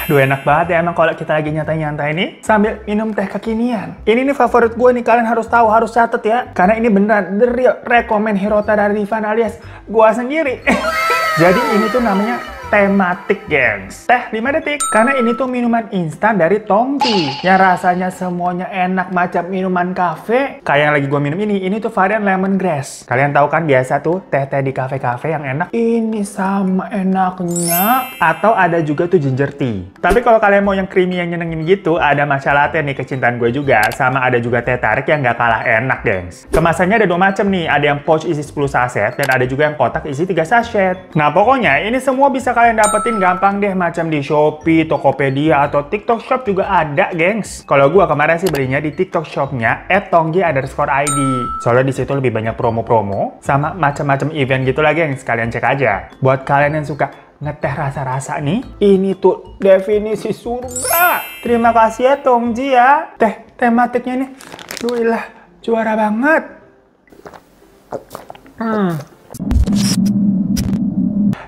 Duh, enak banget ya emang kalau kita lagi nyantai-nyantai nih sambil minum teh kekinian. Ini nih favorit gue nih, kalian harus tahu, harus catet ya. Karena ini beneran the real recommend Hirota dari Divan alias gue sendiri. Jadi ini tuh namanya tematik, gengs. Teh 5 detik. Karena ini tuh minuman instan dari Tongji yang rasanya semuanya enak macam minuman kafe. Kayak yang lagi gue minum ini tuh varian lemongrass. Kalian tahu kan biasa tuh teh-teh di kafe-kafe yang enak. Ini sama enaknya. Atau ada juga tuh ginger tea. Tapi kalau kalian mau yang creamy yang nyenengin gitu, ada matcha latte nih kecintaan gue juga. Sama ada juga teh tarik yang gak kalah enak, gengs. Kemasannya ada 2 macam nih. Ada yang pouch isi 10 saset dan ada juga yang kotak isi 3 sachet. Nah pokoknya ini semua bisa kalian dapetin gampang deh, macam di Shopee, Tokopedia, atau TikTok Shop juga ada, gengs. Kalau gua kemarin sih belinya di TikTok Shopnya @tongji_id. Soalnya di situ lebih banyak promo-promo sama macam-macam event gitu lah, gengs. Kalian cek aja. Buat kalian yang suka ngeteh rasa-rasa nih, ini tuh definisi surga. Terima kasih ya Tongji ya. Teh tematiknya nih, duh juara banget.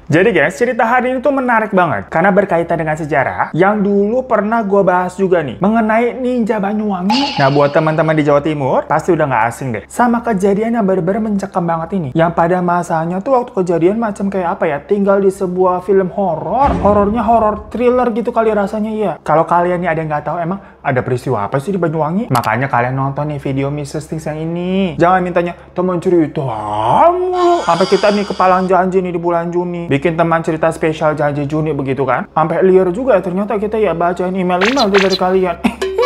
Jadi guys, cerita hari ini tuh menarik banget karena berkaitan dengan sejarah yang dulu pernah gue bahas juga nih mengenai Ninja Banyuwangi. Nah buat teman-teman di Jawa Timur pasti udah nggak asing deh sama kejadian yang bener-bener mencekam banget ini. Yang pada masanya tuh waktu kejadian macam kayak apa ya, tinggal di sebuah film horornya horor thriller gitu kali rasanya ya. Kalau kalian nih ada yang nggak tahu emang ada peristiwa apa sih di Banyuwangi, makanya kalian nonton nih video Mrs. Things yang ini. Jangan mintanya teman cerita mulu sampai kita nih kepalang janji nih di bulan Juni bikin teman cerita spesial janji Juni begitu kan. Sampai liar juga ternyata kita ya bacain email-email tuh dari kalian.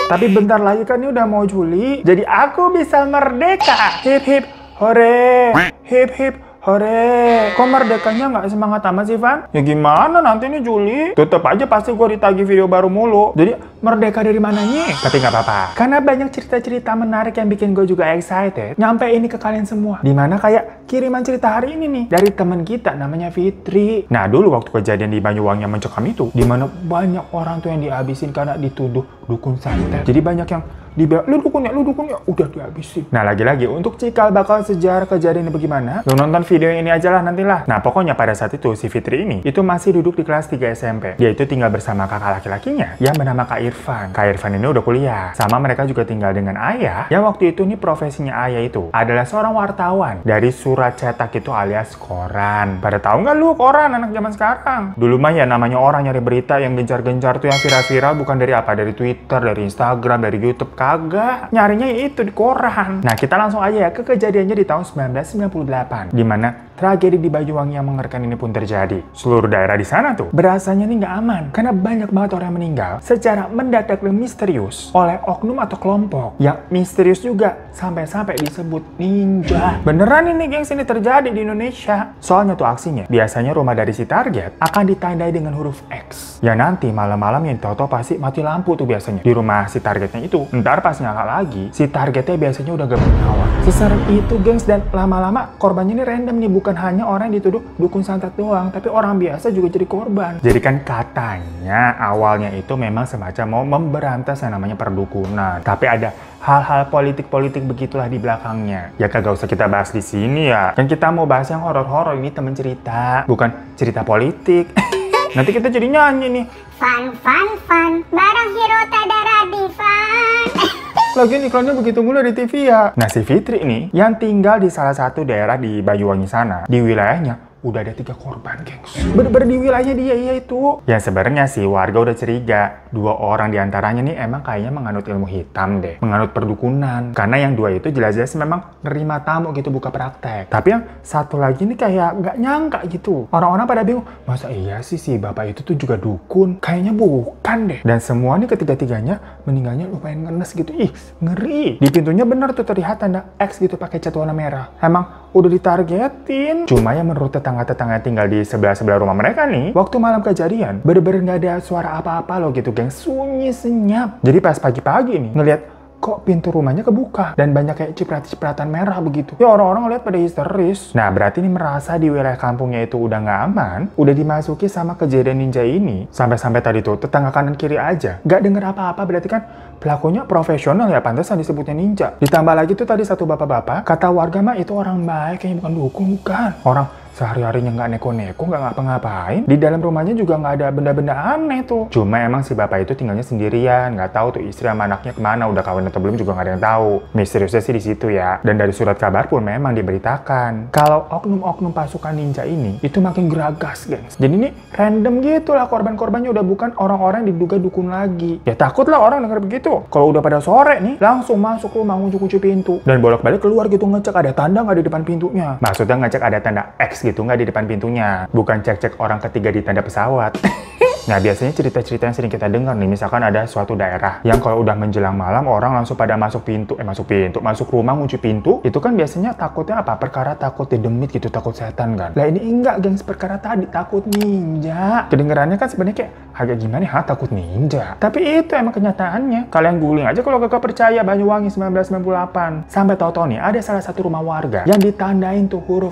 Tapi bentar lagi kan ini udah mau Juli, jadi aku bisa merdeka. Hip hip hore, hip hip hore. Kok merdekanya nggak semangat amat sih, Van? Ya gimana nanti nih Juli? Tetep aja pasti gue ditagih video baru mulu. Jadi merdeka dari mananya? Tapi nggak apa-apa. Karena banyak cerita-cerita menarik yang bikin gue juga excited. Nyampe ini ke kalian semua. Dimana kayak kiriman cerita hari ini nih dari teman kita namanya Fitri. Nah dulu waktu kejadian di Banyuwangi yang mencekam itu, dimana banyak orang tuh yang dihabisin karena dituduh dukun santet. Jadi banyak yang dibilang, lu dukun ya, udah dihabisin. Nah lagi-lagi untuk cikal bakal sejarah kejadian ini bagaimana, lu nonton video ini aja lah nantilah. Nah pokoknya pada saat itu si Fitri ini itu masih duduk di kelas 3 SMP. Dia itu tinggal bersama kakak laki-lakinya yang bernama Kak Irfan. Kak Irfan ini udah kuliah. Sama mereka juga tinggal dengan ayah yang waktu itu nih profesinya ayah itu adalah seorang wartawan dari surat cetak itu alias koran. Pada tahu nggak lu koran anak zaman sekarang? Dulu mah ya namanya orang nyari berita yang gencar-gencar tuh yang viral-viral bukan dari apa? Dari Twitter, dari Instagram, dari YouTube. Kagak, nyarinya itu di koran. Nah kita langsung aja ya ke kejadiannya di tahun 1998, dimana tragedi di Banyuwangi yang mengerikan ini pun terjadi. Seluruh daerah di sana tuh berasanya nih nggak aman karena banyak banget orang yang meninggal secara mendadak dan misterius oleh oknum atau kelompok yang misterius juga sampai-sampai disebut ninja. Beneran ini gengs, ini terjadi di Indonesia. Soalnya tuh aksinya biasanya rumah dari si target akan ditandai dengan huruf X yang nanti malam-malam yang tahu-tahu pasti mati lampu tuh biasanya di rumah si targetnya itu. Ntar pas nyala lagi si targetnya biasanya udah gak bernyawa. Seserem itu gengs, dan lama-lama korbannya ini random nih, bukan hanya orang yang dituduh dukun santet doang, tapi orang biasa juga jadi korban. Jadi kan katanya awalnya itu memang semacam mau memberantas yang namanya perdukunan, tapi ada hal-hal politik-politik begitulah di belakangnya. Ya kagak usah kita bahas di sini ya. Kan kita mau bahas yang horor-horor, ini temen cerita, bukan cerita politik. Nanti kita jadi nyanyi nih. Fun, bareng Hirota darah Divan. Lagian iklannya begitu mulu di TV ya. Nah si Fitri ini yang tinggal di salah satu daerah di Banyuwangi sana, di wilayahnya udah ada 3 korban, gengs. Bener-bener di wilayahnya dia itu. Ya sebenarnya sih warga udah curiga. 2 orang diantaranya nih emang kayaknya menganut ilmu hitam deh. Menganut perdukunan. Karena yang 2 itu jelas-jelas memang nerima tamu gitu, buka praktek. Tapi yang satu lagi nih kayak nggak nyangka gitu. Orang-orang pada bingung. Masa iya sih si bapak itu tuh juga dukun? Kayaknya bukan deh. Dan semua nih ketiga-tiganya meninggalnya lumayan ngenes gitu. Ih ngeri. Di pintunya bener tuh terlihat tanda X gitu pakai cat warna merah. Emang udah ditargetin. Cuma yang menurut tetangga-tetangga tinggal di sebelah-sebelah rumah mereka nih, waktu malam kejadian bener-bener nggak ada suara apa-apa loh gitu geng, sunyi senyap. Jadi pas pagi-pagi nih ngelihat kok pintu rumahnya kebuka dan banyak kayak ciprat-cipratan merah begitu. Ya orang-orang ngeliat pada histeris. Nah berarti ini merasa di wilayah kampungnya itu udah nggak aman, udah dimasuki sama kejadian ninja ini. Sampai-sampai tadi tuh tetangga kanan kiri aja nggak denger apa-apa, berarti kan pelakunya profesional ya, pantesan disebutnya ninja. Ditambah lagi tuh tadi satu bapak-bapak, kata warga mah itu orang baik, kayaknya bukan dukun, bukan. Orang Sehari-harinya nggak neko-neko, nggak ngapa-ngapain. Di dalam rumahnya juga nggak ada benda-benda aneh tuh. Cuma emang si bapak itu tinggalnya sendirian, nggak tahu tuh istri sama anaknya kemana, udah kawin atau belum juga nggak ada yang tahu. Misteriusnya sih di situ ya. Dan dari surat kabar pun memang diberitakan kalau oknum-oknum pasukan ninja ini itu makin geragas, gengs. Jadi ini random gitu lah, korban-korbannya udah bukan orang-orang yang diduga dukun lagi. Ya takut lah orang denger begitu. Kalau udah pada sore nih, langsung masuk rumah, kunci-kunci pintu. Dan bolak-balik keluar gitu, ngecek ada tanda nggak di depan pintunya. Maksudnya ngecek ada tanda X gitu nggak di depan pintunya. Bukan cek-cek orang ketiga di tanda pesawat. Nah, biasanya cerita-cerita yang sering kita dengar nih, misalkan ada suatu daerah yang kalau udah menjelang malam orang langsung pada masuk rumah, kunci pintu, itu kan biasanya takutnya apa? Perkara takut didemit gitu, takut setan kan. Lah ini enggak, gengs, perkara tadi takut ninja. Kedengerannya kan sebenarnya kayak agak gimana ya, takut ninja. Tapi itu emang kenyataannya. Kalian googling aja kalau gak percaya, Banyuwangi 1998. Sampai tahu-tahu nih, ada salah satu rumah warga yang ditandain tuh huruf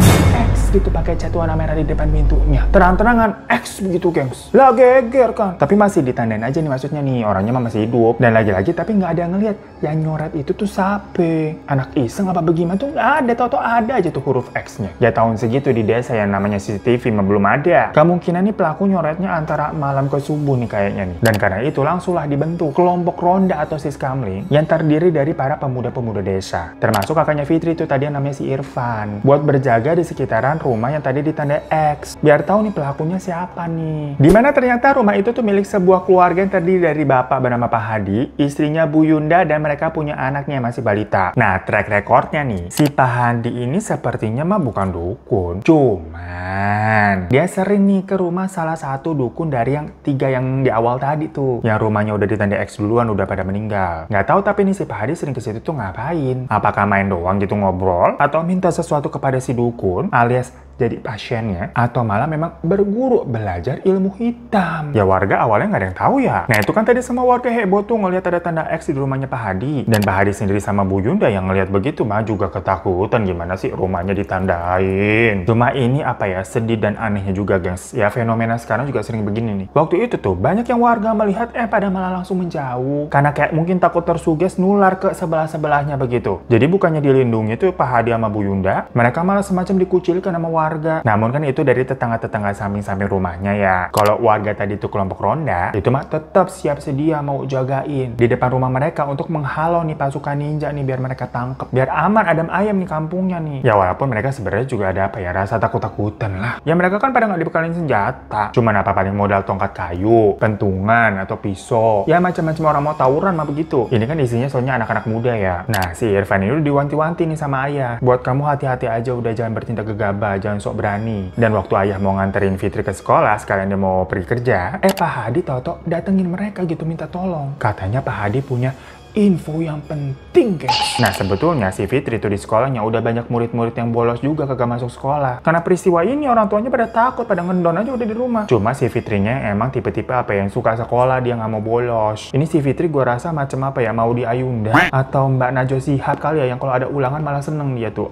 X gitu pakai cat warna merah di depan pintunya. Terang-terangan X begitu, gengs. Lah geger kan. Tapi masih ditandain aja nih, maksudnya nih orangnya mah masih hidup. Dan lagi-lagi tapi nggak ada yang ngeliat. Yang nyoret itu tuh sape. Anak iseng apa bagaimana tuh nggak ada. Tau-tau ada aja tuh huruf X-nya. Ya tahun segitu di desa yang namanya CCTV mah belum ada. Kemungkinan nih pelaku nyoretnya antara malam ke subuh nih kayaknya nih. Dan karena itu langsunglah dibentuk kelompok ronda atau siskamling yang terdiri dari para pemuda-pemuda desa. Termasuk kakaknya Fitri itu tadi yang namanya si Irfan. Buat berjaga di sekitaran rumah yang tadi ditandai X. Biar tahu nih pelakunya siapa nih. Dimana ternyata rumah itu tuh milik sebuah keluarga yang terdiri dari bapak bernama Pak Hadi, istrinya Bu Yunda, dan mereka punya anaknya yang masih balita. Nah, track recordnya nih, si Pak Hadi ini sepertinya mah bukan dukun. Cuman, dia sering nih ke rumah salah satu dukun dari yang 3 yang di awal tadi tuh. Yang rumahnya udah ditandai X duluan, udah pada meninggal. Nggak tahu tapi nih si Pak Hadi sering ke situ tuh ngapain? Apakah main doang gitu ngobrol? Atau minta sesuatu kepada si dukun, alias jadi pasiennya, atau malah memang berguru belajar ilmu hitam. Ya warga awalnya nggak ada yang tahu ya. Nah itu kan tadi semua warga heboh tuh ngelihat ada tanda X di rumahnya Pak Hadi. Dan Pak Hadi sendiri sama Bu Yunda yang ngelihat begitu mah juga ketakutan, gimana sih rumahnya ditandain. Cuma ini apa ya, sedih dan anehnya juga, gengs. Ya fenomena sekarang juga sering begini nih. Waktu itu tuh banyak yang warga melihat pada malah langsung menjauh. Karena kayak mungkin takut tersuges nular ke sebelah-sebelahnya begitu. Jadi bukannya dilindungi tuh Pak Hadi sama Bu Yunda, mereka malah semacam dikucilkan sama warga. Namun kan itu dari tetangga-tetangga samping-samping rumahnya ya. Kalau warga tadi itu kelompok ronda, itu mah tetap siap sedia mau jagain di depan rumah mereka untuk menghalau nih pasukan ninja nih biar mereka tangkep. Biar aman adem ayem nih kampungnya nih. Ya walaupun mereka sebenarnya juga ada apa ya, rasa takut-takutan lah. Ya mereka kan pada nggak dibekalin senjata. Cuman apa paling modal tongkat kayu, pentungan, atau pisau. Ya macam-macam orang mau tawuran mah begitu. Ini kan isinya soalnya anak-anak muda ya. Nah si Irfan ini udah diwanti-wanti nih sama ayah. Buat kamu hati-hati aja, udah jangan bertindak gegabah, jangan sok berani. Dan waktu ayah mau nganterin Fitri ke sekolah, sekalian dia mau pergi kerja, Pak Hadi tau-tau datengin mereka gitu minta tolong. Katanya Pak Hadi punya info yang penting, guys. Nah sebetulnya si Fitri itu di sekolahnya udah banyak murid-murid yang bolos juga kagak masuk sekolah. Karena peristiwa ini orang tuanya pada takut, pada ngendon aja udah di rumah. Cuma si Fitrinya emang tipe-tipe apa yang suka sekolah, dia nggak mau bolos. Ini si Fitri gua rasa macam apa ya, mau di Ayunda atau Mbak Najwa Shihab kali ya, yang kalau ada ulangan malah seneng dia tuh.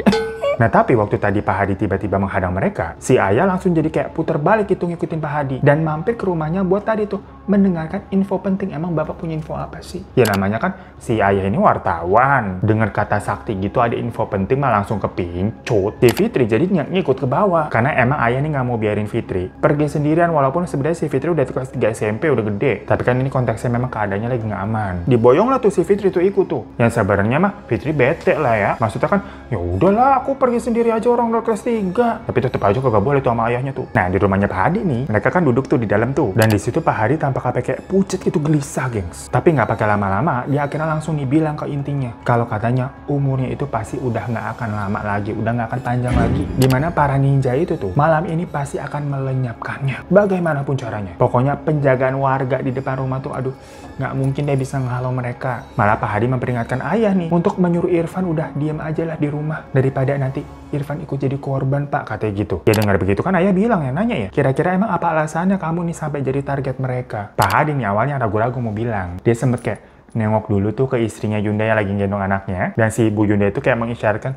Nah tapi waktu tadi Pak Hadi tiba-tiba menghadang mereka, si ayah langsung jadi kayak puter balik gitu ngikutin Pak Hadi. Dan mampir ke rumahnya buat tadi tuh mendengarkan info penting. Emang bapak punya info apa sih? Ya namanya kan si ayah ini wartawan. Dengar kata sakti gitu ada info penting mah langsung kepincut. Si Fitri jadi ngikut ke bawah. Karena emang ayah ini nggak mau biarin Fitri pergi sendirian, walaupun sebenarnya si Fitri udah kelas 3 SMP, udah gede. Tapi kan ini konteksnya memang keadaannya lagi nggak aman. Diboyong lah tuh si Fitri tuh ikut tuh. Yang sebenarnya mah Fitri bete lah ya. Maksudnya kan ya udahlah aku pergi sendiri aja, orang udah kelas 3. Tapi tetep aja kagak boleh tuh sama ayahnya tuh. Nah di rumahnya Pak Hadi nih, mereka kan duduk tuh di dalam tuh. Dan di situ Pak Hadi tampak kayak pucet gitu, gelisah, gengs. Tapi nggak pakai lama-lama, dia akhirnya langsung dibilang ke intinya. Kalau katanya umurnya itu pasti udah nggak akan lama lagi, udah nggak akan panjang lagi. Dimana para ninja itu tuh malam ini pasti akan melenyapkannya. Bagaimanapun caranya. Pokoknya penjagaan warga di depan rumah tuh, aduh, nggak mungkin dia bisa ngehalau mereka. Malah Pak Hadi memperingatkan ayah nih untuk menyuruh Irfan udah diem aja lah di rumah daripada nanti Irfan ikut jadi korban, Pak, katanya gitu. Ya dengar begitu kan ayah bilang ya, nanya ya, kira-kira emang apa alasannya kamu nih sampai jadi target mereka? Pak Hadi nih awalnya ragu-ragu mau bilang. Dia sempet kayak nengok dulu tuh ke istrinya Yunda yang lagi gendong anaknya. Dan si Bu Yunda itu kayak mengisyaratkan,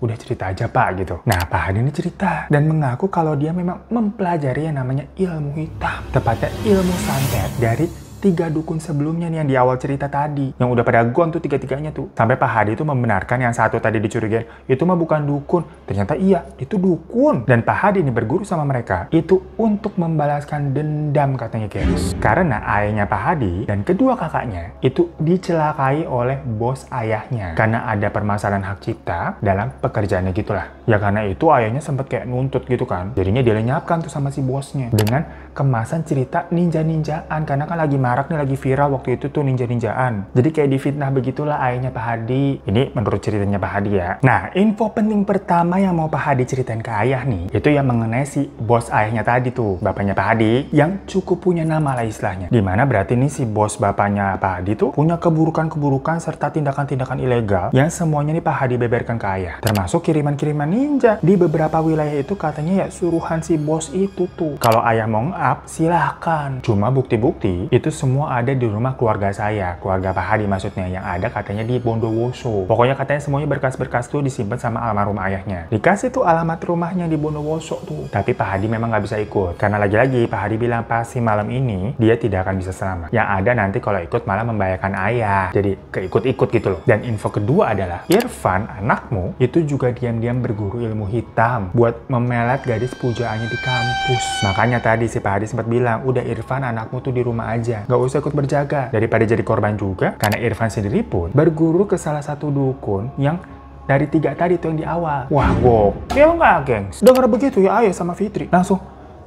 udah cerita aja Pak gitu. Nah Pak Hadi ini cerita dan mengaku kalau dia memang mempelajari yang namanya ilmu hitam. Tepatnya ilmu santet dari 3 dukun sebelumnya nih yang di awal cerita tadi. Yang udah pada gone tuh 3-3-nya tuh. Sampai Pak Hadi itu membenarkan yang satu tadi dicurigain, itu mah bukan dukun. Ternyata iya, itu dukun. Dan Pak Hadi ini berguru sama mereka. Itu untuk membalaskan dendam katanya guys. Karena ayahnya Pak Hadi dan kedua kakaknya itu dicelakai oleh bos ayahnya. Karena ada permasalahan hak cipta dalam pekerjaannya gitulah. Ya karena itu ayahnya sempat kayak nuntut gitu kan. Jadinya dia lenyapkan tuh sama si bosnya. Dengan kemasan cerita ninja-ninjaan. Karena kan lagi marak nih, lagi viral waktu itu tuh ninja-ninjaan. Jadi kayak difitnah begitulah ayahnya Pak Hadi. Ini menurut ceritanya Pak Hadi ya. Nah, info penting pertama yang mau Pak Hadi ceritain ke ayah nih, itu yang mengenai si bos ayahnya tadi tuh, bapaknya Pak Hadi, yang cukup punya nama lah istilahnya. Dimana berarti nih si bos bapaknya Pak Hadi tuh punya keburukan-keburukan serta tindakan-tindakan ilegal yang semuanya nih Pak Hadi beberkan ke ayah. Termasuk kiriman-kiriman ninja. Di beberapa wilayah itu katanya ya suruhan si bos itu tuh. Kalau ayah mau silahkan. Cuma bukti-bukti itu semua ada di rumah keluarga saya, keluarga Pak Hadi maksudnya, yang ada katanya di Bondowoso. Pokoknya katanya semuanya berkas-berkas tuh disimpan sama almarhum ayahnya. Dikasih tuh alamat rumahnya di Bondowoso tuh. Tapi Pak Hadi memang nggak bisa ikut. Karena lagi-lagi Pak Hadi bilang pasti malam ini dia tidak akan bisa selamat. Yang ada nanti kalau ikut malah membahayakan ayah. Jadi keikut-ikut gitu loh. Dan info kedua adalah Irfan, anakmu, itu juga diam-diam berguru ilmu hitam buat memelet gadis pujaannya di kampus. Makanya tadi si Pak Hadi sempat bilang, udah Irfan anakmu tuh di rumah aja, gak usah ikut berjaga, daripada jadi korban juga. Karena Irfan sendiri pun berguru ke salah satu dukun yang dari 3 tadi tuh yang di awal. Wah gokil nggak gengs? Dengar begitu ya ayah sama Fitri langsung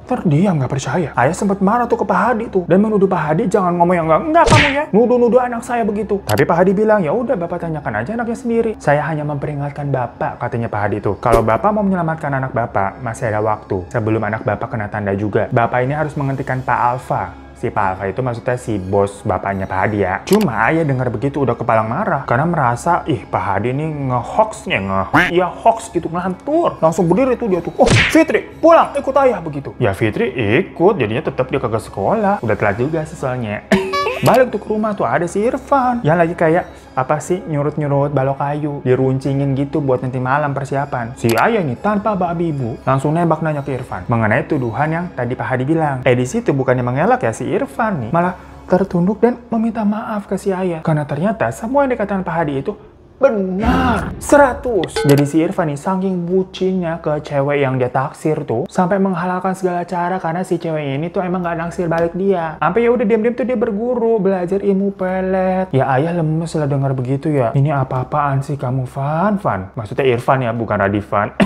terdiam nggak percaya. Ayah sempat marah tuh ke Pak Hadi tuh dan menuduh Pak Hadi jangan ngomong yang enggak kamu ya, nuduh-nuduh anak saya begitu. Tapi Pak Hadi bilang ya udah bapak tanyakan aja anaknya sendiri. Saya hanya memperingatkan bapak, katanya Pak Hadi tuh. Kalau bapak mau menyelamatkan anak bapak masih ada waktu sebelum anak bapak kena tanda juga. Bapak ini harus menghentikan Pak Alfa. Si Pak Alfa itu maksudnya si bos bapaknya Pak Hadi ya. Cuma ayah dengar begitu udah kepalang marah. Karena merasa, Pak Hadi ini nge-hoaxnya, hoax gitu, ngelantur. Langsung berdiri tuh dia tuh, oh Fitri, pulang, ikut ayah begitu. Ya Fitri ikut, jadinya tetap dia kagak sekolah. Udah telat juga soalnya. Balik tuh ke rumah tuh ada si Irfan. Yang lagi kayak, apa sih, nyurut-nyurut balok kayu. Diruncingin gitu buat nanti malam persiapan. Si ayah nih tanpa babi ibu langsung nembak nanya ke Irfan. Mengenai tuduhan yang tadi Pak Hadi bilang. Di situ bukannya mengelak ya si Irfan nih. Malah tertunduk dan meminta maaf ke si ayah. Karena ternyata semua yang dikatakan Pak Hadi itu benar 100. Jadi si Irfan nih saking bucinnya ke cewek yang dia taksir tuh sampai menghalalkan segala cara karena si cewek ini tuh emang gak naksir balik dia. Sampai ya udah diam-diam tuh dia berguru belajar ilmu pelet. Ya ayah lemes lah dengar begitu ya. Ini apa-apaan sih kamu Van? Maksudnya Irfan ya, bukan Radifan.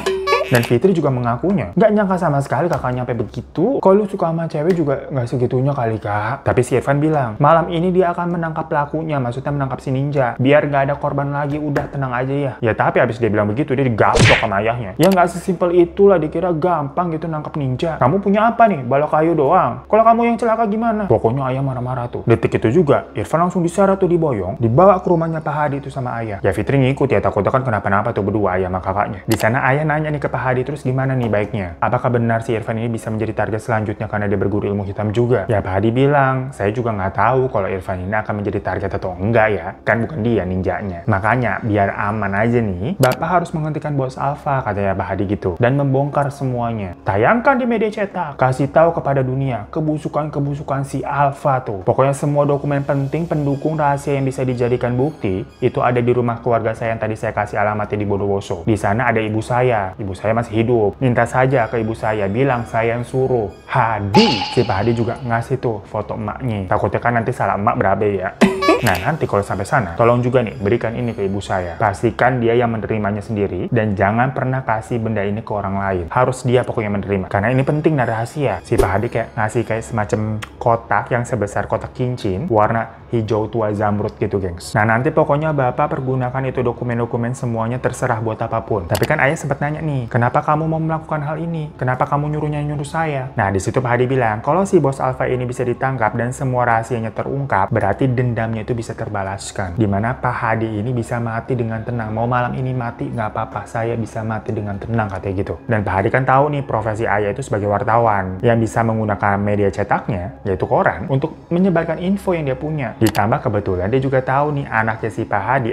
Dan Fitri juga mengakunya nggak nyangka sama sekali kakaknya sampai begitu. Kalau lu suka sama cewek juga nggak segitunya kali kak. Tapi si Irfan bilang malam ini dia akan menangkap pelakunya, maksudnya menangkap si ninja biar nggak ada korban lagi, udah tenang aja ya. Ya tapi abis dia bilang begitu dia digaplok sama ayahnya. Ya nggak sesimpel itulah, dikira gampang gitu nangkap ninja. Kamu punya apa nih? Balok kayu doang. Kalau kamu yang celaka gimana? Pokoknya ayah marah-marah tuh. Detik itu juga Irfan langsung diseret tuh, diboyong, dibawa ke rumahnya Pak Hadi itu sama ayah. Ya Fitri ngikut ya, takutnya kan kenapa-napa tuh berdua ayah sama kakaknya. Di sana ayah nanya nih ke Pak Hadi, terus gimana nih baiknya? Apakah benar si Irfan ini bisa menjadi target selanjutnya karena dia berguru ilmu hitam juga? Ya Pak Hadi bilang, saya juga nggak tahu kalau Irfan ini akan menjadi target atau enggak ya. Kan bukan dia ninjanya. Makanya biar aman aja nih, Bapak harus menghentikan bos Alfa, katanya Pak Hadi gitu. Dan membongkar semuanya. Tayangkan di media cetak. Kasih tahu kepada dunia kebusukan-kebusukan si Alfa tuh. Pokoknya semua dokumen penting pendukung rahasia yang bisa dijadikan bukti itu ada di rumah keluarga saya yang tadi saya kasih alamatnya di Bondowoso. Di sana ada ibu saya. Ibu saya masih hidup. Minta saja ke ibu saya, bilang saya yang suruh. Hadi. Si Pak Hadi juga ngasih tuh foto emaknya. Takutnya kan nanti salah emak berabe ya. Nah nanti kalau sampai sana, tolong juga nih berikan ini ke ibu saya. Pastikan dia yang menerimanya sendiri dan jangan pernah kasih benda ini ke orang lain. Harus dia pokoknya menerima. Karena ini penting dan rahasia. Si Pak Hadi kayak ngasih kayak semacam kotak yang sebesar kotak cincin warna hijau tua zamrud gitu gengs. Nah nanti pokoknya Bapak pergunakan itu dokumen-dokumen semuanya terserah buat apapun. Tapi kan ayah sempat nanya nih, kenapa kamu mau melakukan hal ini? Kenapa kamu nyuruh saya? Nah di situ Pak Hadi bilang, kalau si bos Alfa ini bisa ditangkap dan semua rahasianya terungkap, berarti dendam dendamnya itu bisa terbalaskan. Dimana Pak Hadi ini bisa mati dengan tenang. Mau malam ini mati, nggak apa-apa, saya bisa mati dengan tenang, katanya gitu. Dan Pak Hadi kan tahu nih profesi ayah itu sebagai wartawan yang bisa menggunakan media cetaknya, yaitu koran, untuk menyebarkan info yang dia punya. Ditambah kebetulan dia juga tahu nih anaknya si Pak Hadi,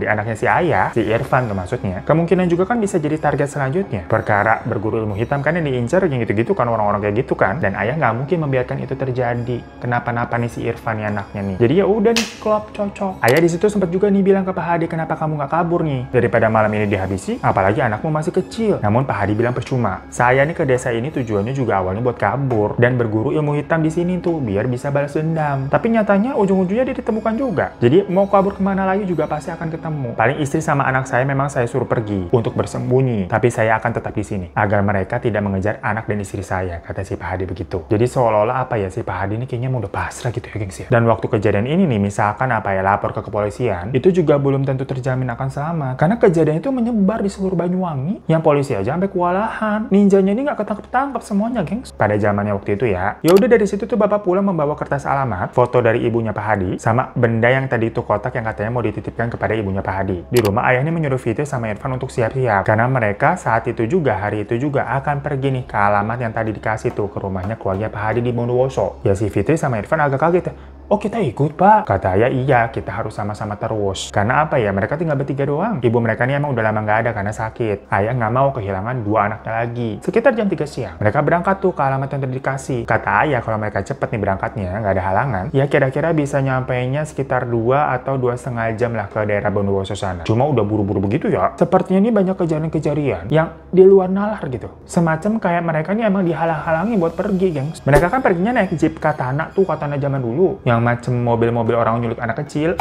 anaknya si ayah, si Irfan tuh maksudnya, kemungkinan juga kan bisa jadi target selanjutnya. Perkara berguru ilmu hitam kan yang diincar yang gitu-gitu kan, orang-orang kayak gitu kan. Dan ayah nggak mungkin membiarkan itu terjadi. Kenapa-napa nih si Irfan nih anaknya nih. Jadi ya udah nih, klop, cocok. Ayah di situ sempat juga nih bilang ke Pak Hadi, kenapa kamu nggak kabur nih? Daripada malam ini dihabisi, apalagi anakmu masih kecil. Namun Pak Hadi bilang percuma. Saya nih ke desa ini tujuannya juga awalnya buat kabur dan berguru ilmu hitam di sini tuh biar bisa balas dendam. Tapi nyatanya ujung-ujungnya dia ditemukan juga. Jadi mau kabur kemana lagi juga pasti akan ketemu. Paling istri sama anak saya memang saya suruh pergi untuk bersembunyi. Tapi saya akan tetap di sini agar mereka tidak mengejar anak dan istri saya, kata si Pak Hadi begitu. Jadi seolah-olah apa ya, si Pak Hadi ini kayaknya mau udah pasrah gitu ya gengs ya. Dan waktu kejadian ini nih, misalkan apa ya, lapor ke kepolisian, itu juga belum tentu terjamin akan selamat. Karena kejadian itu menyebar di seluruh Banyuwangi, yang polisi aja sampai kewalahan. Ninjanya ini nggak ketangkep-tangkep semuanya gengs. Pada zamannya waktu itu ya. Ya udah dari situ tuh bapak pulang membawa kertas alamat, foto dari ibunya Pak Hadi, sama benda yang tadi itu kotak yang katanya mau dititipkan kepada ibunya Pak Hadi. Di rumah ayahnya menyuruh Fitri sama Irfan untuk siap-siap. Karena mereka saat itu juga, hari itu juga akan pergi nih ke alamat yang tadi dikasih tuh, ke rumahnya keluarga Pak Hadi di Bondowoso. Ya si Fitri sama Irfan agak kaget ya. Oh kita ikut Pak? Kata ayah, iya kita harus sama-sama terus. Karena apa ya, mereka tinggal bertiga doang. Ibu mereka nih emang udah lama nggak ada karena sakit. Ayah nggak mau kehilangan dua anaknya lagi. Sekitar jam 3 siang, mereka berangkat tuh ke alamat yang tadi dikasih. Kata ayah kalau mereka cepet nih berangkatnya, nggak ada halangan, ya kira-kira bisa nyampainya sekitar 2 atau 2,5 jam lah ke daerah Bondowoso sana. Cuma udah buru-buru begitu ya. Sepertinya ini banyak kejadian-kejadian yang di luar nalar gitu. Semacam kayak mereka ini emang dihalang-halangi buat pergi gengs. Mereka kan perginya naik jeep Katana tuh, Katana zaman dulu. Yang macem mobil-mobil orang nyulik anak kecil.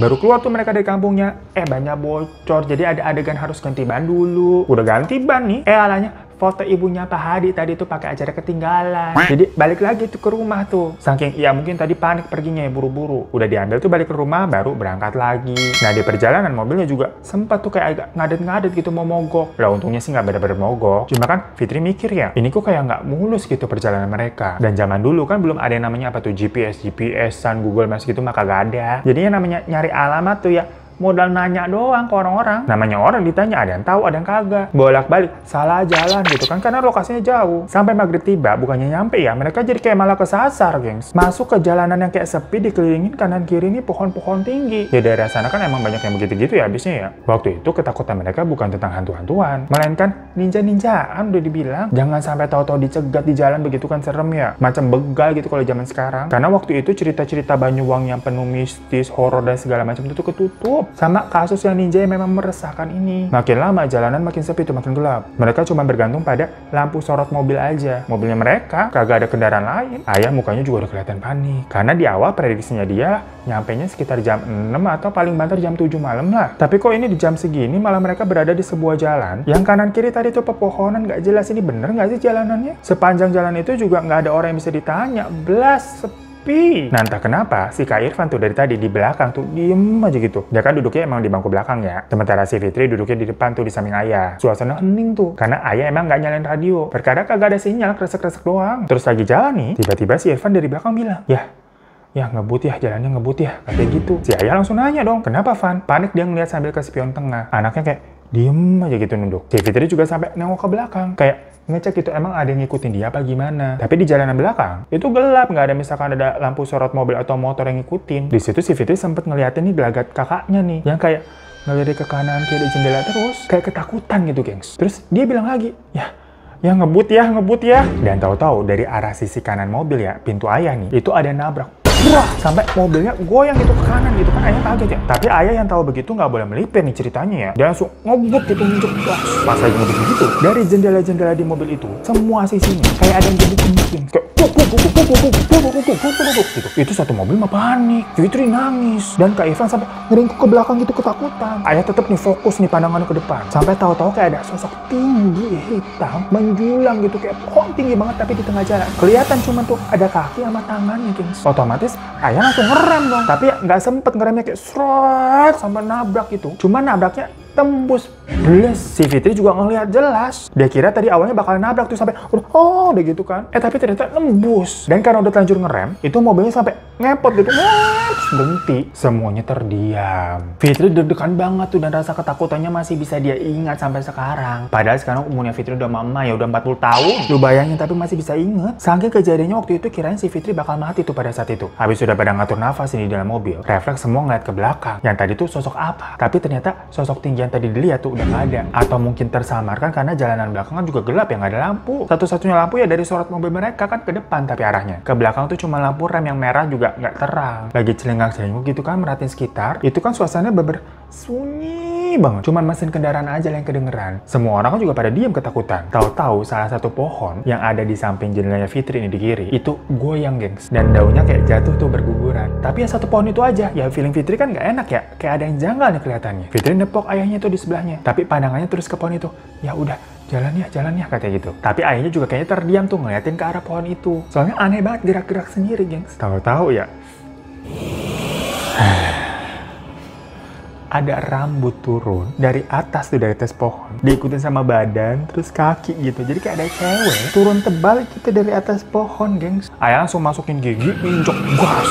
Baru keluar tuh mereka dari kampungnya, banyak bocor, jadi ada adegan harus ganti ban dulu. Udah ganti ban nih, alanya foto ibunya Pak Hadi tadi tuh pakai acara ketinggalan. Jadi balik lagi tuh ke rumah tuh. Saking ya mungkin tadi panik perginya ya, buru-buru. Udah diambil tuh balik ke rumah, baru berangkat lagi. Nah di perjalanan mobilnya juga sempat tuh kayak agak ngadet-ngadet gitu mau mogok. Lah untungnya sih nggak bener-bener mogok. Cuma kan Fitri mikir ya, ini kok kayak nggak mulus gitu perjalanan mereka. Dan zaman dulu kan belum ada yang namanya apa tuh GPS-an, Google Maps gitu mah kagak ada. Jadi yang namanya nyari alamat tuh ya modal nanya doang ke orang-orang. Namanya orang ditanya, ada yang tahu, ada yang kagak. Bolak-balik, salah jalan gitu kan, karena lokasinya jauh. Sampai maghrib tiba, bukannya nyampe ya, mereka jadi kayak malah kesasar, gengs. Masuk ke jalanan yang kayak sepi, dikelilingin kanan-kiri ini pohon-pohon tinggi. Di daerah sana kan emang banyak yang begitu-gitu ya habisnya ya. Waktu itu ketakutan mereka bukan tentang hantu-hantuan, melainkan ninja-ninjaan udah dibilang. Jangan sampai tahu-tahu dicegat di jalan begitu kan serem ya. Macam begal gitu kalau zaman sekarang. Karena waktu itu cerita-cerita Banyuwangi yang penuh mistis, horor dan segala macam itu ketutup. Sama kasus yang ninja yang memang meresahkan ini. Makin lama jalanan makin sepi tuh, makin gelap. Mereka cuma bergantung pada lampu sorot mobil aja. Mobilnya mereka kagak ada kendaraan lain. Ayah mukanya juga udah kelihatan panik. Karena di awal prediksinya dia nyampainya sekitar jam 6 atau paling banter jam 7 malam lah. Tapi kok ini di jam segini malah mereka berada di sebuah jalan yang kanan kiri tadi tuh pepohonan, nggak jelas. Ini bener nggak sih jalanannya? Sepanjang jalan itu juga nggak ada orang yang bisa ditanya. Blas, nah entah kenapa si Kak Irfan tuh dari tadi di belakang tuh diem aja gitu. Dia kan duduknya emang di bangku belakang ya. Sementara si Fitri duduknya di depan tuh di samping ayah. Suasana hening tuh karena ayah emang nggak nyalain radio. Perkara kagak ada sinyal, kresek-kresek doang. Terus lagi jalan nih, tiba-tiba si Irfan dari belakang bilang, ya ngebut ya, jalannya ngebut ya, kayak gitu. Si ayah langsung nanya dong, kenapa Van? Panik dia ngeliat sambil ke spion tengah. Anaknya kayak diem aja gitu nunduk. Si Fitri juga sampai nengok ke belakang kayak ngecek gitu emang ada yang ngikutin dia apa gimana. Tapi di jalanan belakang itu gelap, nggak ada misalkan ada lampu sorot mobil atau motor yang ngikutin. Di situ si Fitri sempet ngeliatin nih gelagat kakaknya nih yang kayak ngelirik ke kanan kayak di jendela terus kayak ketakutan gitu gengs. Terus dia bilang lagi, ya ngebut ya. Dan tahu-tahu dari arah sisi kanan mobil ya, pintu ayah nih itu ada yang nabrak. Wah, sampai mobilnya goyang gitu ke kanan gitu kan, ayah kaget ya. Tapi ayah yang tahu begitu nggak boleh melipir nih ceritanya ya. Dia langsung ngebut gitu nunjuk. Pas lagi ngebut gitu, dari jendela-jendela di mobil itu semua sisinya kayak ada yang gebuk-gebuk kayak gitu. Itu satu mobil mah panik. Fitri nangis dan Kak Irfan sampai ngeringkuk ke belakang gitu ketakutan. Ayah tetap nih fokus nih pandangannya ke depan. Sampai tahu-tahu kayak ada sosok tinggi hitam menjulang gitu kayak pohon tinggi banget tapi di tengah jalan. Kelihatan cuma tuh ada kaki sama tangannya, gengs. Otomatis ayah langsung ngerem dong. Tapi ya nggak sempet ngeremnya kayak seret sampai nabrak gitu. Cuma nabraknya tembus. Bles, si Fitri juga ngelihat jelas. Dia kira tadi awalnya bakal nabrak tuh sampai udah gitu kan. Tapi ternyata nembus. Dan karena udah terlanjur ngerem, itu mobilnya sampai ngepot gitu. Terus berhenti. Semuanya terdiam. Fitri deg-degan banget tuh dan rasa ketakutannya masih bisa dia ingat sampai sekarang. Padahal sekarang umurnya Fitri udah mama ya, udah 40 tahun. Lu bayangin tapi masih bisa inget. Saking kejadiannya waktu itu kirain si Fitri bakal mati tuh pada saat itu. Habis sudah pada ngatur nafas ini di dalam mobil, refleks semua ngeliat ke belakang. Yang tadi tuh sosok apa? Tapi ternyata sosok tinggi yang tadi dilihat tuh udah nggak ada. Atau mungkin tersamarkan karena jalanan belakang kan juga gelap ya, nggak ada lampu. Satu-satunya lampu ya dari sorot mobil mereka kan ke depan, tapi arahnya ke belakang tuh cuma lampu rem yang merah juga nggak terang. Lagi celengak-celenguk gitu kan merhatiin sekitar. Itu kan suasananya bener sunyi banget. Cuman mesin kendaraan aja yang kedengeran. Semua orang kan juga pada diam ketakutan. Tahu-tahu salah satu pohon yang ada di samping jendelanya Fitri ini di kiri itu goyang, gengs. Dan daunnya kayak jatuh tuh berguguran. Tapi ya satu pohon itu aja. Ya feeling Fitri kan nggak enak ya. Kayak ada yang janggal nih kelihatannya. Fitri nepok ayahnya tuh di sebelahnya. Tapi pandangannya terus ke pohon itu. Ya udah, jalan ya katanya gitu. Tapi ayahnya juga kayaknya terdiam tuh ngeliatin ke arah pohon itu. Soalnya aneh banget gerak-gerak sendiri, gengs. Tahu-tahu ya ada rambut turun dari atas tuh, dari atas pohon, diikutin sama badan terus kaki gitu. Jadi kayak ada cewek turun tebal gitu dari atas pohon, gengs. Ayah langsung masukin gigi, injok gas.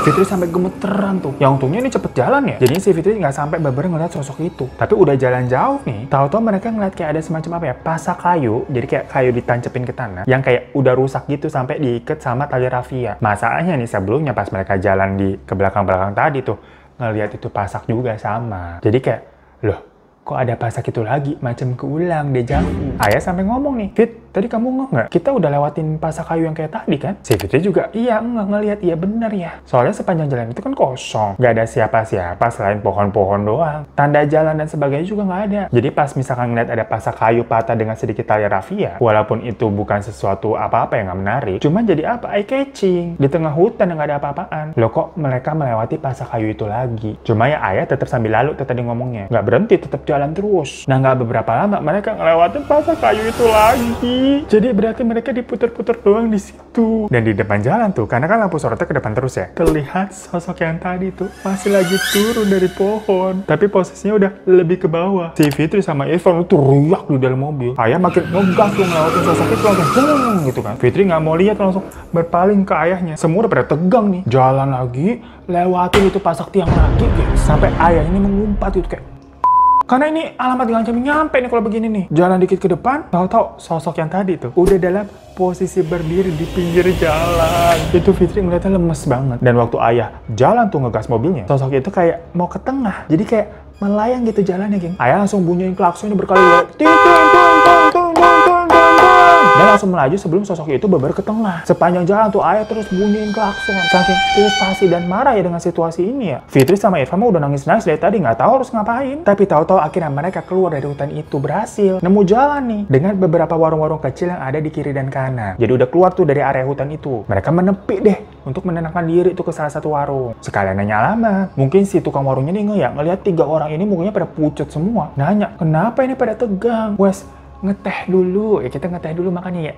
Fitri sampai gemeteran tuh. Yang untungnya ini cepet jalan ya, jadi si Fitri nggak sampai beber ngeliat sosok itu. Tapi udah jalan jauh nih, tahu-tahu mereka ngeliat kayak ada semacam apa ya, pasak kayu. Jadi kayak kayu ditancepin ke tanah yang kayak udah rusak gitu sampai diikat sama tali rafia. Masalahnya nih, sebelumnya pas mereka jalan di ke belakang-belakang tadi tuh ngelihat itu pasak juga sama. Jadi kayak, loh, kok ada pasak itu lagi? Macam keulang, deja vu. Ayah sampai ngomong nih, Fit, tadi kamu nggak? Kita udah lewatin pasak kayu yang kayak tadi kan? Si Fitri juga, iya nggak ngelihat, iya bener ya. Soalnya sepanjang jalan itu kan kosong, nggak ada siapa-siapa selain pohon-pohon doang. Tanda jalan dan sebagainya juga nggak ada. Jadi pas misalkan ngeliat ada pasak kayu patah dengan sedikit tali rafia, walaupun itu bukan sesuatu apa-apa yang nggak menarik, cuman jadi apa? Eye catching. Di tengah hutan yang nggak ada apa-apaan. Loh kok mereka melewati pasak kayu itu lagi? Cuma ya ayah tetap sambil lalu tadi ngomongnya, nggak berhenti, tetap jalan terus. Nah nggak beberapa lama mereka ngelewatin pasak kayu itu lagi. Jadi berarti mereka diputer-puter doang di situ. Dan di depan jalan tuh, karena kan lampu sorotnya ke depan terus ya, terlihat sosok yang tadi tuh masih lagi turun dari pohon. Tapi posisinya udah lebih ke bawah. Si Fitri sama Irfan tuh teriak di dalam mobil. Ayah makin ngegas tuh ngelewatin sosok itu langsung gitu kan. Fitri nggak mau lihat, langsung berpaling ke ayahnya. Semua udah pada tegang nih. Jalan lagi, lewatin itu pasak tiang lagi, guys. Sampai ayah ini mengumpat itu kayak, karena ini alamat diancam nyampe nih kalau begini nih. Jalan dikit ke depan, tahu-tahu sosok yang tadi tuh udah dalam posisi berdiri di pinggir jalan. Itu Fitri ngeliatnya lemes banget. Dan waktu ayah jalan tuh ngegas mobilnya, sosok itu kayak mau ke tengah. Jadi kayak melayang gitu jalannya, geng. Ayah langsung bunyiin klaksonnya berkali-kali. Dan langsung melaju sebelum sosok itu beber ke tengah. Sepanjang jalan tuh ayah terus bunyiin klakson. Saking frustasi dan marah ya dengan situasi ini ya. Fitri sama Irfan udah nangis-nangis dari tadi, nggak tahu harus ngapain. Tapi tahu-tahu akhirnya mereka keluar dari hutan itu, berhasil nemu jalan nih dengan beberapa warung-warung kecil yang ada di kiri dan kanan. Jadi udah keluar tuh dari area hutan itu. Mereka menepi deh untuk menenangkan diri tuh ke salah satu warung. Sekalian nanya alamat. Mungkin si tukang warungnya nih ngeliat 3 orang ini mukanya pada pucat semua. Nanya, kenapa ini pada tegang? Wes, ngeteh dulu. Ya kita ngeteh dulu makanya ya.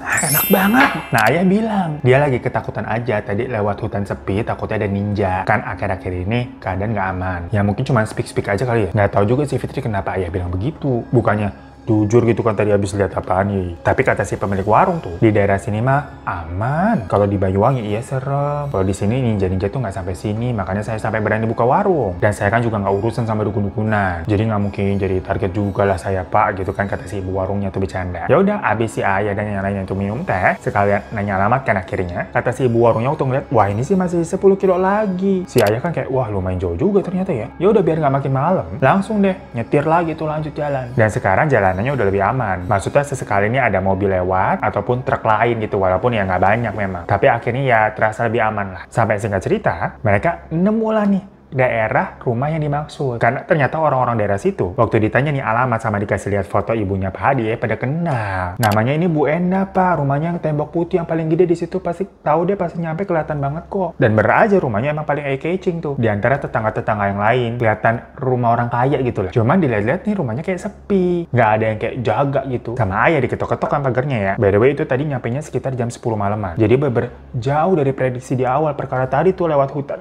Enak banget. Nah ayah bilang, dia lagi ketakutan aja tadi lewat hutan sepi, takutnya ada ninja. Kan akhir-akhir ini keadaan nggak aman. Ya mungkin cuma speak-speak aja kali ya. Nggak tahu juga si Fitri kenapa ayah bilang begitu. Bukannya jujur gitu kan tadi habis lihat apaan ya. Tapi kata si pemilik warung tuh, di daerah sini mah aman. Kalau di Banyuwangi iya serem. Kalau di sini ninja-ninja tuh nggak sampai sini. Makanya saya sampai berani buka warung. Dan saya kan juga nggak urusan sama dukun-dukunan. Jadi nggak mungkin jadi target juga lah saya pak gitu kan, kata si ibu warungnya tuh bercanda. Ya udah, abis si ayah dan yang lainnya tuh minum teh, sekalian nanya alamat kan akhirnya. Kata si ibu warungnya waktu ngeliat, wah ini sih masih 10 kilo lagi. Si ayah kan kayak, wah lumayan jauh juga ternyata ya. Ya udah biar nggak makin malam, langsung deh nyetir lagi tuh lanjut jalan. Dan sekarang jalanannya udah lebih aman. Maksudnya sesekali ini ada mobil lewat ataupun truk lain gitu, walaupun ya nggak banyak memang. Tapi akhirnya ya terasa lebih aman lah. Sampai singkat cerita, mereka nemu lah nih daerah rumah yang dimaksud. Karena ternyata orang-orang daerah situ, waktu ditanya nih alamat sama dikasih lihat foto ibunya Pak Hadi, pada kenal. Namanya ini Bu Endah, Pak. Rumahnya yang tembok putih yang paling gede di situ, pasti tahu deh, pasti nyampe kelihatan banget kok. Dan bener aja rumahnya emang paling eye-catching tuh. Di antara tetangga-tetangga yang lain, kelihatan rumah orang kaya gitu lah. Cuman dilihat-lihat nih rumahnya kayak sepi. Nggak ada yang kayak jaga gitu. Sama ayah diketok-ketok kan pagarnya ya. By the way itu tadi nyampenya sekitar jam 10 malaman. Jadi jauh dari prediksi di awal. Perkara tadi tuh lewat hutan.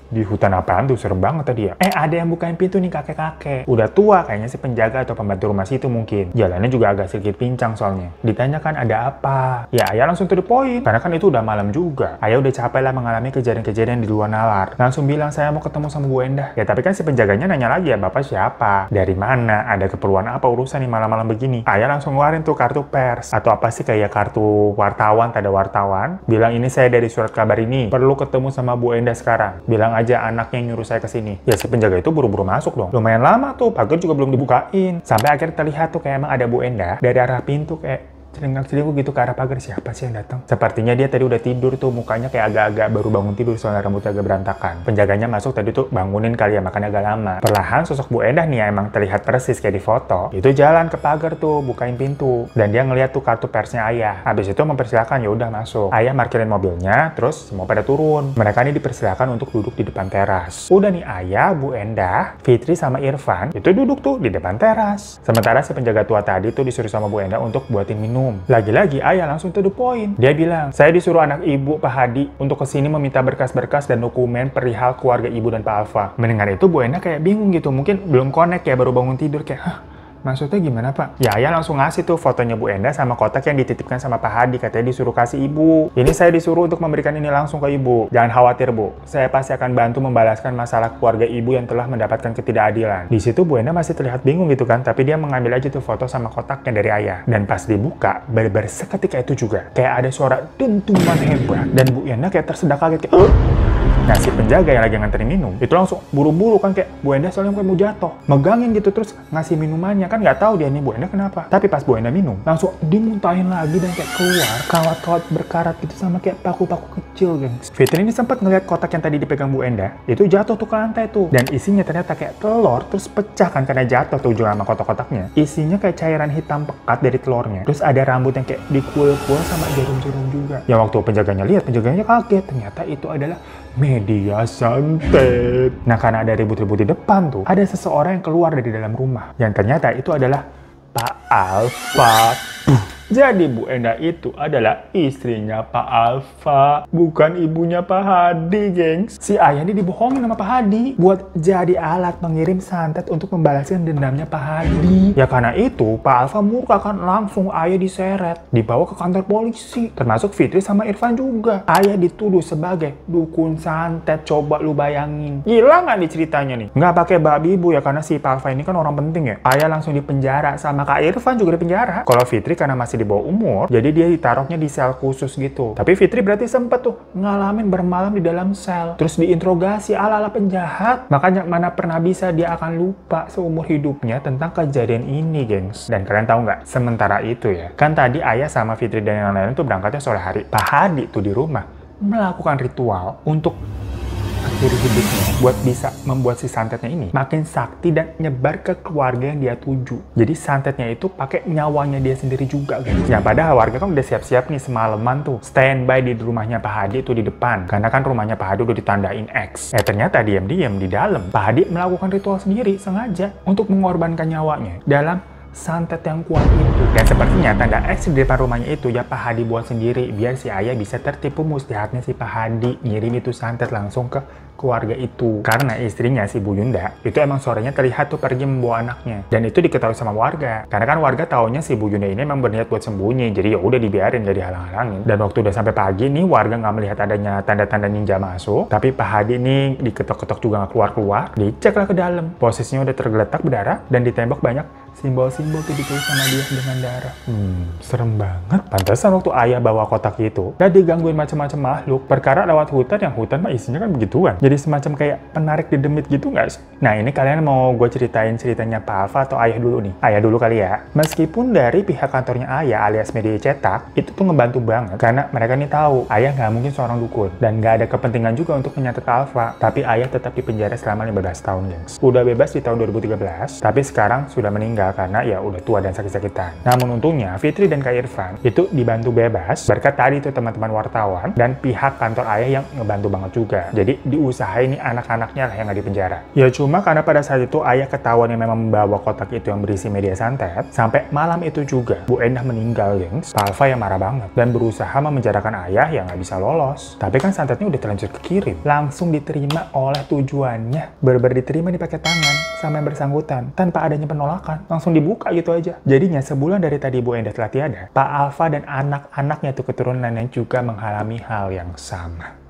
Di hutan apaan tuh, serem banget tadi ya. Ada yang bukain pintu nih, kakek-kakek. Udah tua kayaknya si penjaga atau pembantu rumah situ mungkin. Jalannya juga agak sedikit pincang soalnya. Ditanyakan ada apa? Ya ayah langsung to the point. Karena kan itu udah malam juga. Ayah udah capek lah mengalami kejadian-kejadian di luar nalar. Langsung bilang saya mau ketemu sama Bu Endah. Ya tapi kan si penjaganya nanya lagi ya, bapak siapa? Dari mana? Ada keperluan apa urusan nih malam-malam begini? Ayah langsung ngeluarin tuh kartu pers. Atau apa sih kayak kartu wartawan, tanda wartawan. Bilang ini saya dari surat kabar ini. Perlu ketemu sama Bu Endah sekarang. Bilang aja anaknya yang nyuruh saya ke sini. Ya si penjaga itu buru-buru masuk dong. Lumayan lama tuh, pagar juga belum dibukain. Sampai akhirnya terlihat tuh kayak emang ada Bu Endah dari arah pintu kayak celingak-celinguk gitu ke arah pagar. Siapa sih yang datang? Sepertinya dia tadi udah tidur tuh, mukanya kayak agak-agak baru bangun tidur soalnya rambutnya agak berantakan. Penjaganya masuk tadi tuh bangunin kali ya, makanya agak lama. Perlahan sosok Bu Endah nih ya emang terlihat persis kayak di foto. Itu jalan ke pagar tuh, bukain pintu. Dan dia ngeliat tuh kartu persnya ayah. Habis itu mempersilahkan, ya udah masuk. Ayah parkirin mobilnya, terus semua pada turun. Mereka ini dipersilakan untuk duduk di depan teras. Udah nih ayah, Bu Endah, Fitri sama Irfan itu duduk tuh di depan teras. Sementara si penjaga tua tadi tuh disuruh sama Bu Endah untuk buatin minum. Lagi-lagi ayah langsung to the point. Dia bilang, saya disuruh anak ibu Pak Hadi untuk kesini meminta berkas-berkas dan dokumen perihal keluarga ibu dan Pak Alfa. Mendengar itu Bu Endah kayak bingung gitu, mungkin belum connect ya, baru bangun tidur kayak, hah? Maksudnya gimana Pak? Ya ayah langsung ngasih tuh fotonya Bu Endah sama kotak yang dititipkan sama Pak Hadi, katanya disuruh kasih ibu. Ini saya disuruh untuk memberikan ini langsung ke ibu. Jangan khawatir Bu, saya pasti akan bantu membalaskan masalah keluarga ibu yang telah mendapatkan ketidakadilan. Di situ Bu Endah masih terlihat bingung gitu kan, tapi dia mengambil aja tuh foto sama kotaknya dari ayah. Dan pas dibuka, benar-benar seketika itu juga kayak ada suara dentuman hebat dan Bu Endah kayak tersedak kaget kayak, Nah si penjaga yang lagi nganterin minum itu langsung buru-buru kan, kayak Bu Endah soalnya kayak mau jatuh, megangin gitu terus ngasih minumannya, kan nggak tahu dia nih Bu Endah kenapa. Tapi pas Bu Endah minum langsung dimuntahin lagi dan kayak keluar kawat-kawat berkarat gitu sama kayak paku-paku kecil gengs. Fitri ini sempat ngeliat kotak yang tadi dipegang Bu Endah itu jatuh tuh ke lantai tuh, dan isinya ternyata kayak telur terus pecah kan karena jatuh tuh juga sama kotak-kotaknya. Isinya kayak cairan hitam pekat dari telurnya, terus ada rambut yang kayak dikuil-kuil sama jarum-jarum juga. Yang waktu penjaganya lihat, penjaganya kaget, ternyata itu adalah media santet. Nah karena ada ribut-ribut di depan tuh, ada seseorang yang keluar dari dalam rumah, yang ternyata itu adalah Pak Alfa. Jadi Bu Endah itu adalah istrinya Pak Alfa, bukan ibunya Pak Hadi, gengs. Si ayah ini dibohongin sama Pak Hadi buat jadi alat pengirim santet untuk membalaskan dendamnya Pak Hadi. Ya karena itu Pak Alfa murka kan, langsung ayah diseret, dibawa ke kantor polisi. Termasuk Fitri sama Irfan juga. Ayah dituduh sebagai dukun santet, coba lu bayangin. Gila nggak nih ceritanya nih? Nggak pakai babi bu ya, karena si Pak Alfa ini kan orang penting ya. Ayah langsung dipenjara, sama Kak Irfan juga dipenjara. Kalau Fitri karena masih di bawah umur, jadi dia ditaruhnya di sel khusus gitu. Tapi Fitri berarti sempet tuh ngalamin bermalam di dalam sel, terus diinterogasi ala-ala penjahat. Makanya mana pernah bisa dia akan lupa seumur hidupnya tentang kejadian ini, gengs. Dan kalian tahu nggak? Sementara itu ya, kan tadi ayah sama Fitri dan yang lain tuh berangkatnya sore hari. Pak Hadi tuh di rumah melakukan ritual untuk akhiri hidupnya buat bisa membuat si santetnya ini makin sakti dan nyebar ke keluarga yang dia tuju. Jadi santetnya itu pakai nyawanya dia sendiri juga, guys. Ya padahal warga kan udah siap-siap nih semalaman tuh standby di rumahnya Pak Hadi itu di depan, karena kan rumahnya Pak Hadi udah ditandain X. Ternyata diam-diam di dalam Pak Hadi melakukan ritual sendiri sengaja untuk mengorbankan nyawanya dalam santet yang kuat itu. Dan sepertinya tanda X di depan rumahnya itu ya Pak Hadi buat sendiri biar si ayah bisa tertipu muslihatnya si Pak Hadi ngirim itu santet langsung ke keluarga itu. Karena istrinya si Bu Yunda itu emang sorenya terlihat tuh pergi membawa anaknya, dan itu diketahui sama warga. Karena kan warga taunya si Bu Yunda ini emang berniat buat sembunyi, jadi ya udah dibiarin, gak dihalang-halangin. Dan waktu udah sampai pagi nih warga nggak melihat adanya tanda-tanda ninja masuk, tapi Pak Hadi nih diketok-ketok juga nggak keluar-keluar. Diceklah ke dalam, posisinya udah tergeletak berdarah dan ditembak banyak simbol-simbol tuh ditulis sama dia dengan darah. Serem banget. Pantesan waktu ayah bawa kotak itu gak digangguin macam-macam makhluk. Perkara lewat hutan, yang hutan mah isinya kan begituan. Jadi semacam kayak penarik di demit gitu nggak sih? Nah ini kalian mau gue ceritain ceritanya Pak Alfa atau Ayah dulu nih? Ayah dulu kali ya. Meskipun dari pihak kantornya Ayah alias media cetak, itu tuh ngebantu banget. Karena mereka nih tahu, Ayah nggak mungkin seorang dukun. Dan nggak ada kepentingan juga untuk menyatet Alfa. Tapi Ayah tetap dipenjara selama 15 tahun, gengs. Udah bebas di tahun 2013, tapi sekarang sudah meninggal karena ya udah tua dan sakit-sakitan. Namun untungnya, Fitri dan Kak Irfan itu dibantu bebas berkat tadi tuh teman-teman wartawan dan pihak kantor Ayah yang ngebantu banget juga. Jadi diusahain nih anak-anaknya lah yang nggak dipenjara. Ya cuma karena pada saat itu Ayah ketahuan yang memang membawa kotak itu yang berisi media santet, sampai malam itu juga Bu Endah meninggal, gengs. Pak Alfa yang marah banget dan berusaha memenjarakan Ayah yang nggak bisa lolos. Tapi kan santetnya udah terlanjur kekirim, langsung diterima oleh tujuannya. Bener-bener diterima nih pakai tangan sama yang bersangkutan tanpa adanya penolakan, langsung dibuka gitu aja. Jadinya sebulan dari tadi Bu Endah telah tiada, Pak Alfa dan anak-anaknya tuh keturunannya juga mengalami hal yang sama.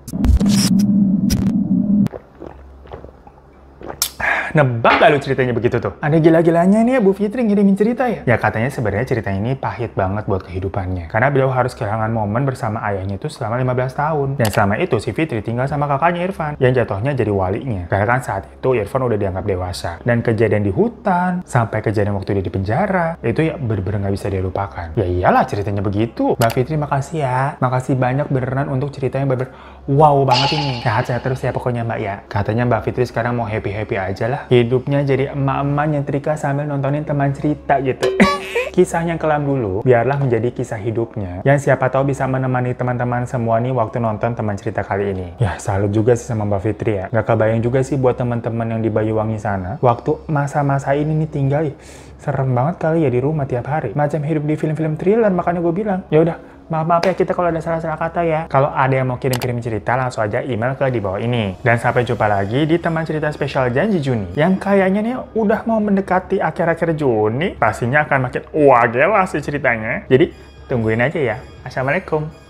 Nebak gak lu ceritanya begitu tuh? Ada gila-gilanya nih ya Bu Fitri ngirimin cerita ya? Ya katanya sebenarnya cerita ini pahit banget buat kehidupannya. Karena beliau harus kehilangan momen bersama ayahnya itu selama 15 tahun. Dan selama itu si Fitri tinggal sama kakaknya Irfan yang jatuhnya jadi walinya. Karena kan saat itu Irfan udah dianggap dewasa. Dan kejadian di hutan, sampai kejadian waktu dia di penjara, itu ya bener-bener gak bisa dia lupakan. Ya iyalah ceritanya begitu. Mbak Fitri makasih ya. Makasih banyak beneran untuk cerita yang bener-bener wow banget ini. Sehat-sehat terus ya pokoknya Mbak ya. Katanya Mbak Fitri sekarang mau happy-happy aja lah. Hidupnya jadi emak-emak nyetrika sambil nontonin teman cerita gitu. Kisah yang kelam dulu, biarlah menjadi kisah hidupnya. Yang siapa tahu bisa menemani teman-teman semua nih waktu nonton teman cerita kali ini. Ya, salut juga sih sama Mbak Fitri ya. Gak kebayang juga sih buat teman-teman yang di Banyuwangi sana. Waktu masa-masa ini nih tinggal, serem banget kali ya di rumah tiap hari. Macam hidup di film-film thriller, makanya gue bilang, ya udah. Maaf ya kita kalau ada salah-salah kata ya. Kalau ada yang mau kirim-kirim cerita langsung aja email ke di bawah ini. Dan sampai jumpa lagi di teman cerita spesial janji Juni. Yang kayaknya nih udah mau mendekati akhir-akhir Juni. Pastinya akan makin wah gila sih ceritanya. Jadi tungguin aja ya. Assalamualaikum.